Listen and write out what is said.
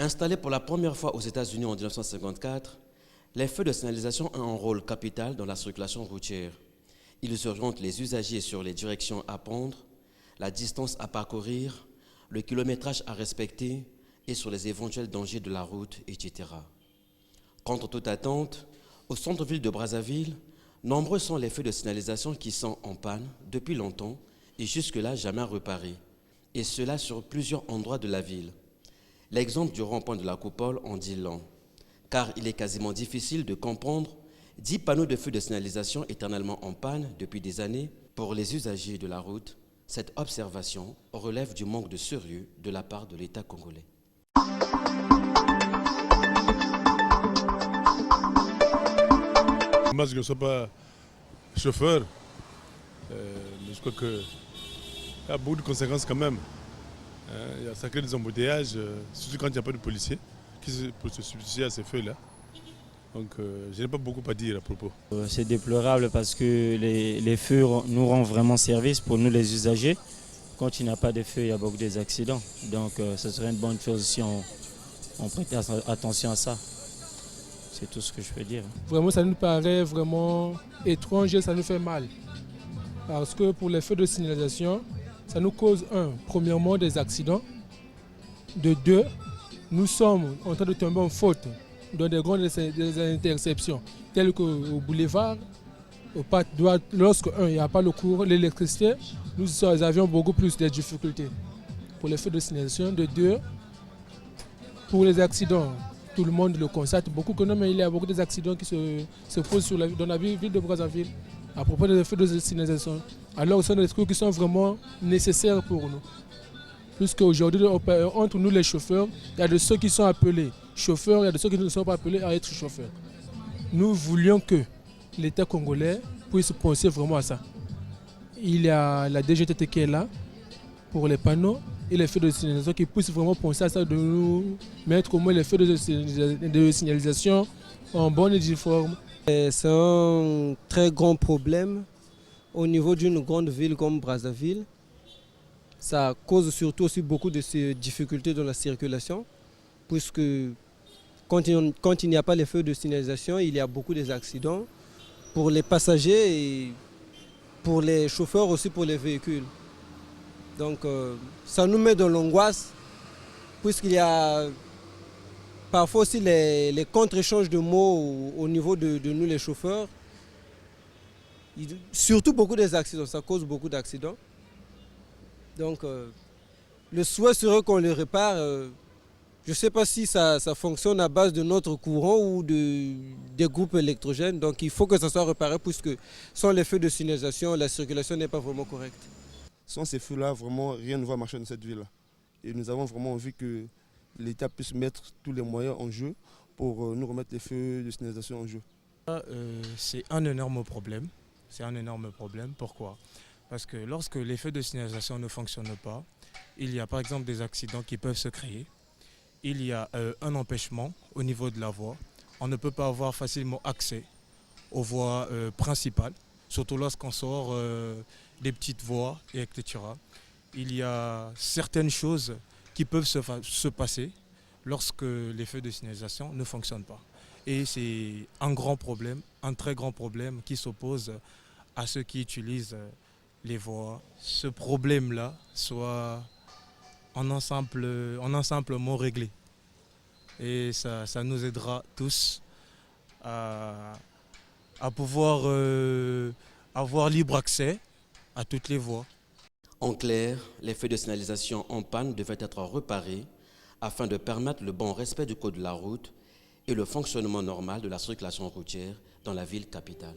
Installés pour la première fois aux États-Unis en 1954, les feux de signalisation ont un rôle capital dans la circulation routière. Ils orientent les usagers sur les directions à prendre, la distance à parcourir, le kilométrage à respecter et sur les éventuels dangers de la route, etc. Contre toute attente, au centre-ville de Brazzaville, nombreux sont les feux de signalisation qui sont en panne depuis longtemps et jusque-là jamais réparés, et cela sur plusieurs endroits de la ville. L'exemple du rond-point de la Coupole en dit long, car il est quasiment difficile de comprendre 10 panneaux de feux de signalisation éternellement en panne depuis des années. Pour les usagers de la route, cette observation relève du manque de sérieux de la part de l'État congolais. Moi, je ne suis pas chauffeur, mais je crois qu'il y a beaucoup de conséquences quand même. Ça crée des embouteillages, surtout quand il n'y a pas de policiers pour se substituer à ces feux-là. Donc je n'ai pas beaucoup à dire à propos. C'est déplorable parce que les feux nous rendent vraiment service pour nous les usagers. Quand il n'y a pas de feux, il y a beaucoup d'accidents. Donc ce serait une bonne chose si on prêtait attention à ça. C'est tout ce que je peux dire. Vraiment, ça nous paraît vraiment étrange et ça nous fait mal. Parce que pour les feux de signalisation, ça nous cause, premièrement, des accidents. De deux, nous sommes en train de tomber en faute dans des grandes interceptions, telles qu'au boulevard, au pas de droite, lorsque, il n'y a pas le courant, l'électricité, nous avions beaucoup plus de difficultés pour les feux de signalisation. De deux, pour les accidents, tout le monde le constate beaucoup que non, mais il y a beaucoup d'accidents qui se posent dans la ville de Brazzaville à propos des feux de signalisation. Alors ce sont des trucs qui sont vraiment nécessaires pour nous. Puisqu'aujourd'hui, entre nous les chauffeurs, il y a de ceux qui sont appelés chauffeurs, il y a de ceux qui ne sont pas appelés à être chauffeurs. Nous voulions que l'État congolais puisse penser vraiment à ça. Il y a la DGTT qui est là pour les panneaux et les feux de signalisation qui puissent vraiment penser à ça, de nous mettre au moins les feux de signalisation en bonne et due forme. C'est un très grand problème au niveau d'une grande ville comme Brazzaville. Ça cause surtout aussi beaucoup de ces difficultés dans la circulation, puisque quand il n'y a pas les feux de signalisation, il y a beaucoup d'accidents pour les passagers et pour les chauffeurs aussi pour les véhicules. Donc ça nous met dans l'angoisse, puisqu'il y a parfois aussi les contre-échanges de mots au niveau de nous les chauffeurs. Surtout beaucoup d'accidents, ça cause beaucoup d'accidents. Donc le souhait serait qu'on le répare. Je ne sais pas si ça fonctionne à base de notre courant ou des groupes électrogènes. Donc il faut que ça soit réparé, puisque sans les feux de signalisation, la circulation n'est pas vraiment correcte. Sans ces feux-là, vraiment rien ne va marcher dans cette ville-là. Et nous avons vraiment envie que l'État puisse mettre tous les moyens en jeu pour nous remettre les feux de signalisation en jeu. C'est un énorme problème. C'est un énorme problème. Pourquoi ? Parce que lorsque les feux de signalisation ne fonctionnent pas, il y a par exemple des accidents qui peuvent se créer. Il y a un empêchement au niveau de la voie. On ne peut pas avoir facilement accès aux voies principales, surtout lorsqu'on sort des petites voies, etc. Il y a certaines choses qui peuvent se passer lorsque les feux de signalisation ne fonctionnent pas. Et c'est un grand problème, un très grand problème qui s'oppose à ceux qui utilisent les voies. Ce problème-là soit en un simple mot réglé. Et ça nous aidera tous à pouvoir avoir libre accès à toutes les voies. En clair, les feux de signalisation en panne devaient être réparés afin de permettre le bon respect du code de la route et le fonctionnement normal de la circulation routière dans la ville capitale.